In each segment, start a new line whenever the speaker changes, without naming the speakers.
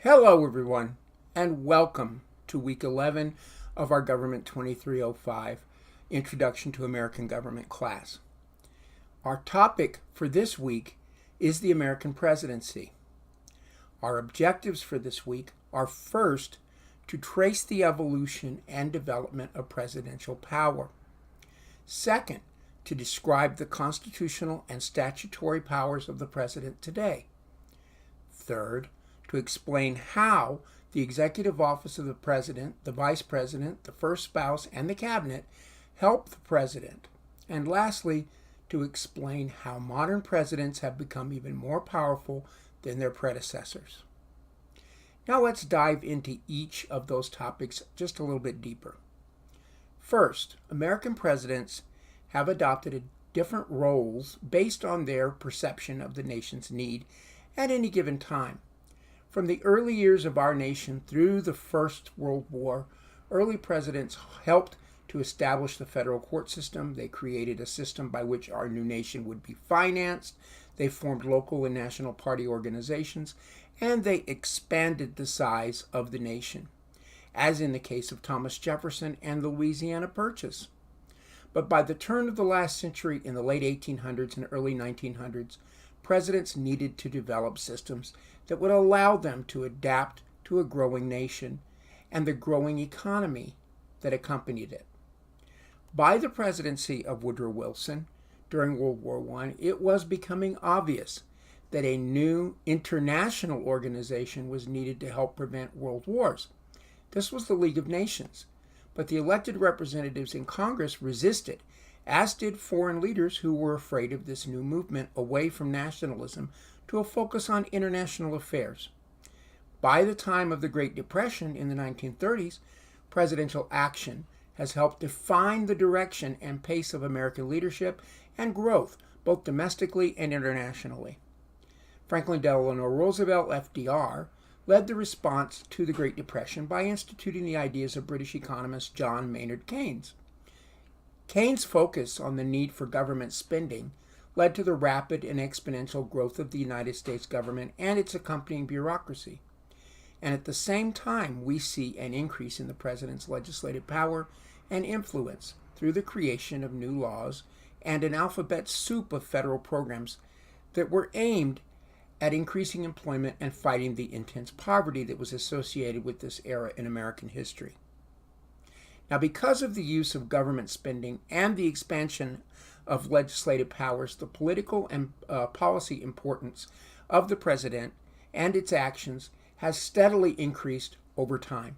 Hello, everyone, and welcome to week 11 of our Government 2305 Introduction to American Government class. Our topic for this week is the American presidency. Our objectives for this week are first, to trace the evolution and development of presidential power. Second, to describe the constitutional and statutory powers of the president today. Third, to explain how the executive office of the president, the vice president, the first spouse, and the cabinet help the president. And lastly, to explain how modern presidents have become even more powerful than their predecessors. Now let's dive into each of those topics just a little bit deeper. First, American presidents have adopted different roles based on their perception of the nation's need at any given time. From the early years of our nation through the First World War, early presidents helped to establish the federal court system. They created a system by which our new nation would be financed. They formed local and national party organizations, and they expanded the size of the nation, as in the case of Thomas Jefferson and the Louisiana Purchase. But by the turn of the last century, in the late 1800s and early 1900s, presidents needed to develop systems that would allow them to adapt to a growing nation and the growing economy that accompanied it. By the presidency of Woodrow Wilson during World War I, it was becoming obvious that a new international organization was needed to help prevent world wars. This was the League of Nations, but the elected representatives in Congress resisted, as did foreign leaders who were afraid of this new movement away from nationalism to a focus on international affairs. By the time of the Great Depression in the 1930s, presidential action has helped define the direction and pace of American leadership and growth, both domestically and internationally. Franklin Delano Roosevelt, FDR, led the response to the Great Depression by instituting the ideas of British economist John Maynard Keynes. Keynes' focus on the need for government spending led to the rapid and exponential growth of the United States government and its accompanying bureaucracy. And at the same time, we see an increase in the president's legislative power and influence through the creation of new laws and an alphabet soup of federal programs that were aimed at increasing employment and fighting the intense poverty that was associated with this era in American history. Now, because of the use of government spending and the expansion of legislative powers, the political and policy importance of the president and its actions has steadily increased over time.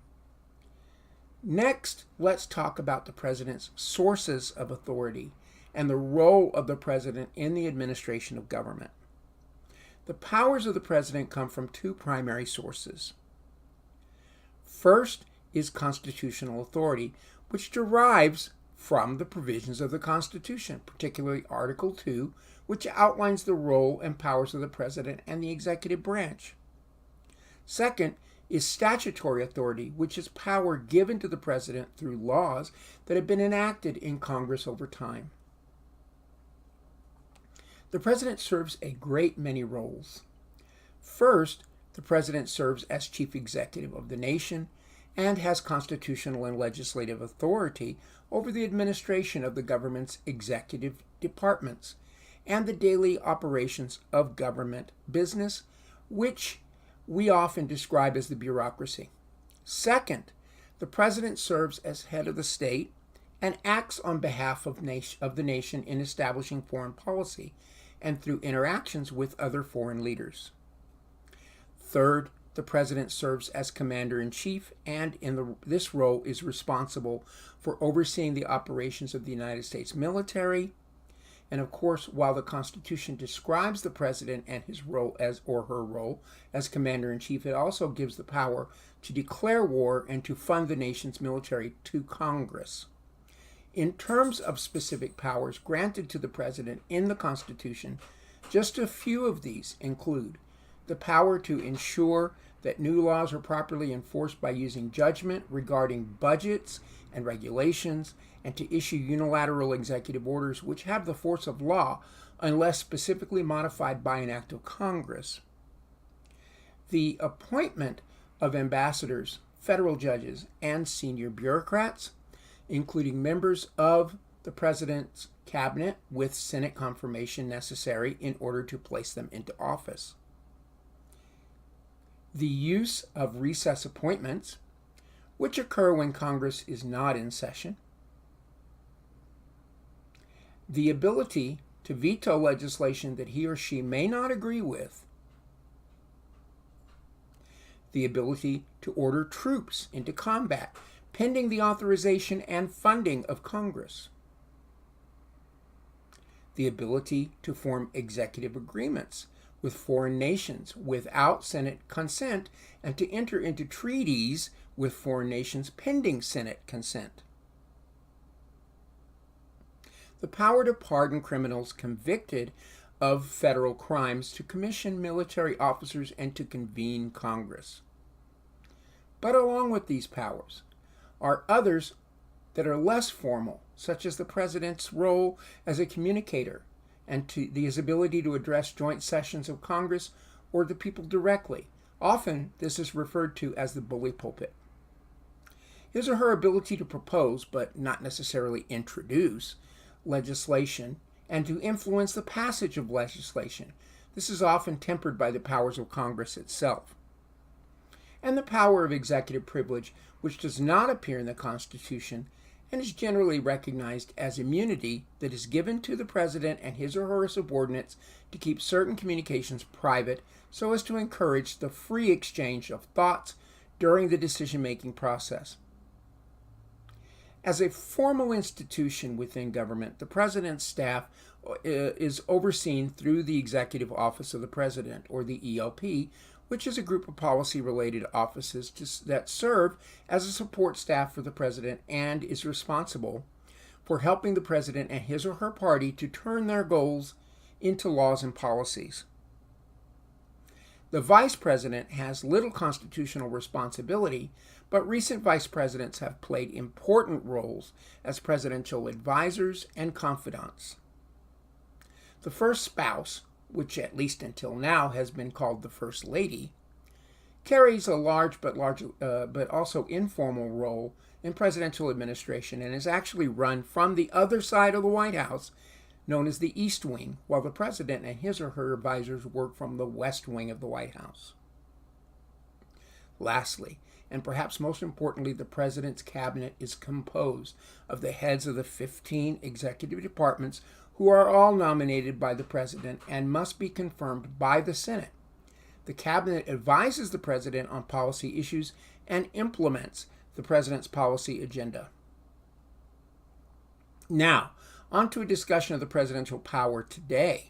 Next, let's talk about the president's sources of authority and the role of the president in the administration of government. The powers of the president come from two primary sources. First is constitutional authority, which derives from the provisions of the Constitution, particularly Article 2, which outlines the role and powers of the president and the executive branch. Second is statutory authority, which is power given to the president through laws that have been enacted in Congress over time. The president serves a great many roles. First, the president serves as chief executive of the nation and has constitutional and legislative authority over the administration of the government's executive departments and the daily operations of government business, which we often describe as the bureaucracy. Second, the president serves as head of the state and acts on behalf of the nation in establishing foreign policy and through interactions with other foreign leaders. Third, the president serves as commander-in-chief and in this role is responsible for overseeing the operations of the United States military. And of course, while the Constitution describes the president and his role or her role as commander-in-chief, it also gives the power to declare war and to fund the nation's military to Congress. In terms of specific powers granted to the president in the Constitution, just a few of these include the power to ensure that new laws are properly enforced by using judgment regarding budgets and regulations, and to issue unilateral executive orders which have the force of law unless specifically modified by an act of Congress. The appointment of ambassadors, federal judges, and senior bureaucrats, including members of the President's cabinet with Senate confirmation necessary in order to place them into office. The use of recess appointments, which occur when Congress is not in session. The ability to veto legislation that he or she may not agree with. The ability to order troops into combat pending the authorization and funding of Congress. The ability to form executive agreements with foreign nations without Senate consent and to enter into treaties with foreign nations pending Senate consent. The power to pardon criminals convicted of federal crimes, to commission military officers, and to convene Congress. But along with these powers are others that are less formal, such as the President's role as a communicator and his ability to address joint sessions of Congress or the people directly. Often this is referred to as the bully pulpit. His or her ability to propose, but not necessarily introduce, legislation and to influence the passage of legislation. This is often tempered by the powers of Congress itself. And the power of executive privilege, which does not appear in the Constitution and is generally recognized as immunity that is given to the President and his or her subordinates to keep certain communications private so as to encourage the free exchange of thoughts during the decision-making process. As a formal institution within government, the President's staff is overseen through the Executive Office of the President, or the EOP, which is a group of policy-related offices that serve as a support staff for the President and is responsible for helping the President and his or her party to turn their goals into laws and policies. The Vice President has little constitutional responsibility, but recent Vice Presidents have played important roles as presidential advisors and confidants. The first spouse, which at least until now has been called the First Lady, carries a large but also informal role in presidential administration and is actually run from the other side of the White House, known as the East Wing, while the President and his or her advisors work from the West Wing of the White House. Lastly, and perhaps most importantly, the President's cabinet is composed of the heads of the 15 executive departments who are all nominated by the President and must be confirmed by the Senate. The cabinet advises the President on policy issues and implements the President's policy agenda. Now, on to a discussion of the presidential power today.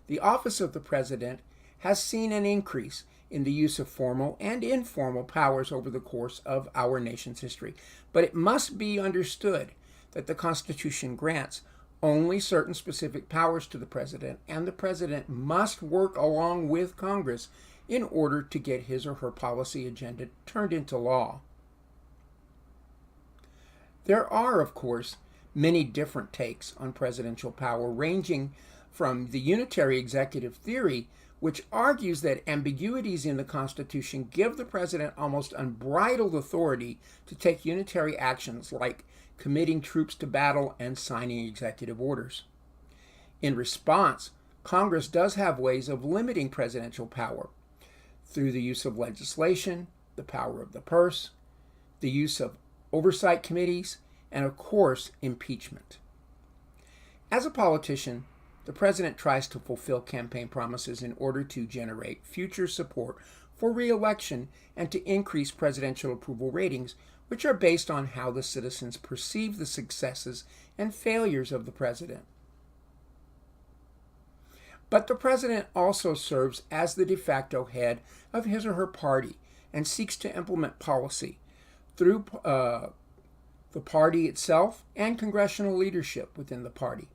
The office of the President has seen an increase in the use of formal and informal powers over the course of our nation's history, but it must be understood that the Constitution grants only certain specific powers to the President, and the President must work along with Congress in order to get his or her policy agenda turned into law. There are, of course, many different takes on presidential power, ranging from the unitary executive theory, which argues that ambiguities in the Constitution give the President almost unbridled authority to take unitary actions like committing troops to battle and signing executive orders. In response, Congress does have ways of limiting presidential power through the use of legislation, the power of the purse, the use of oversight committees, and of course, impeachment. As a politician, the President tries to fulfill campaign promises in order to generate future support for re-election and to increase presidential approval ratings, which are based on how the citizens perceive the successes and failures of the President. But the President also serves as the de facto head of his or her party and seeks to implement policy through the party itself and congressional leadership within the party.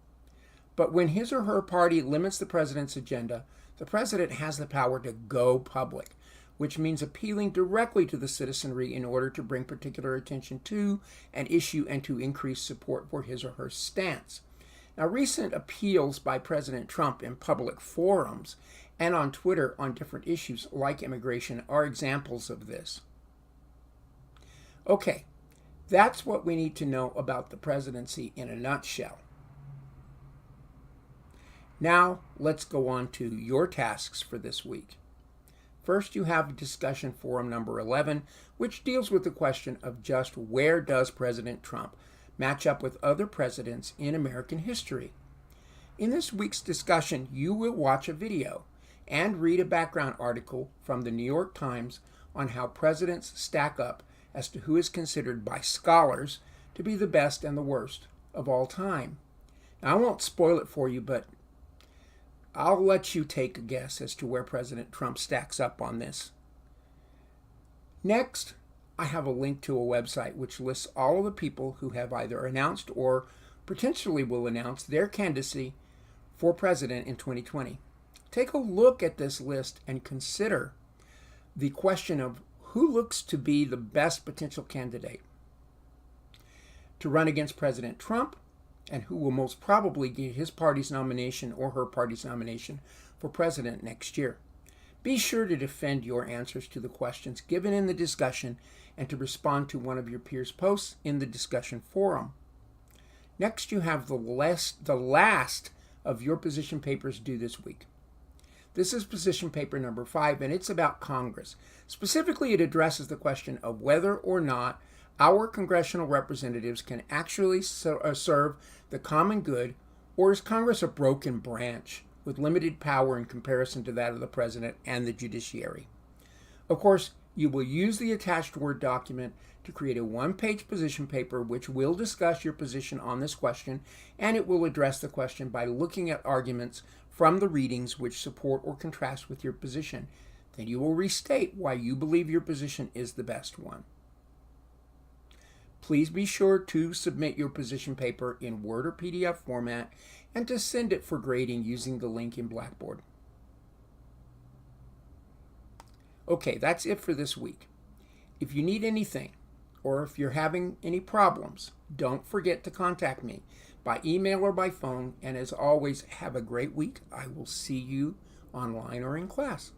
But when his or her party limits the President's agenda, the President has the power to go public, which means appealing directly to the citizenry in order to bring particular attention to an issue and to increase support for his or her stance. Now, recent appeals by President Trump in public forums and on Twitter on different issues like immigration are examples of this. Okay, that's what we need to know about the presidency in a nutshell. Now, let's go on to your tasks for this week. First, you have discussion forum number 11, which deals with the question of just where does President Trump match up with other presidents in American history. In this week's discussion, you will watch a video and read a background article from the New York Times on how presidents stack up as to who is considered by scholars to be the best and the worst of all time. Now, I won't spoil it for you, but I'll let you take a guess as to where President Trump stacks up on this. Next, I have a link to a website which lists all of the people who have either announced or potentially will announce their candidacy for president in 2020. Take a look at this list and consider the question of who looks to be the best potential candidate to run against President Trump and who will most probably get his party's nomination or her party's nomination for president next year. Be sure to defend your answers to the questions given in the discussion and to respond to one of your peers' posts in the discussion forum. Next, you have the last of your position papers due this week. This is position paper number 5, and it's about Congress. Specifically, it addresses the question of whether or not our congressional representatives can actually serve the common good, or is Congress a broken branch with limited power in comparison to that of the president and the judiciary? Of course, you will use the attached Word document to create a one-page position paper which will discuss your position on this question, and it will address the question by looking at arguments from the readings which support or contrast with your position. Then you will restate why you believe your position is the best one. Please be sure to submit your position paper in Word or PDF format and to send it for grading using the link in Blackboard. Okay, that's it for this week. If you need anything, or if you're having any problems, don't forget to contact me by email or by phone. And as always, have a great week. I will see you online or in class.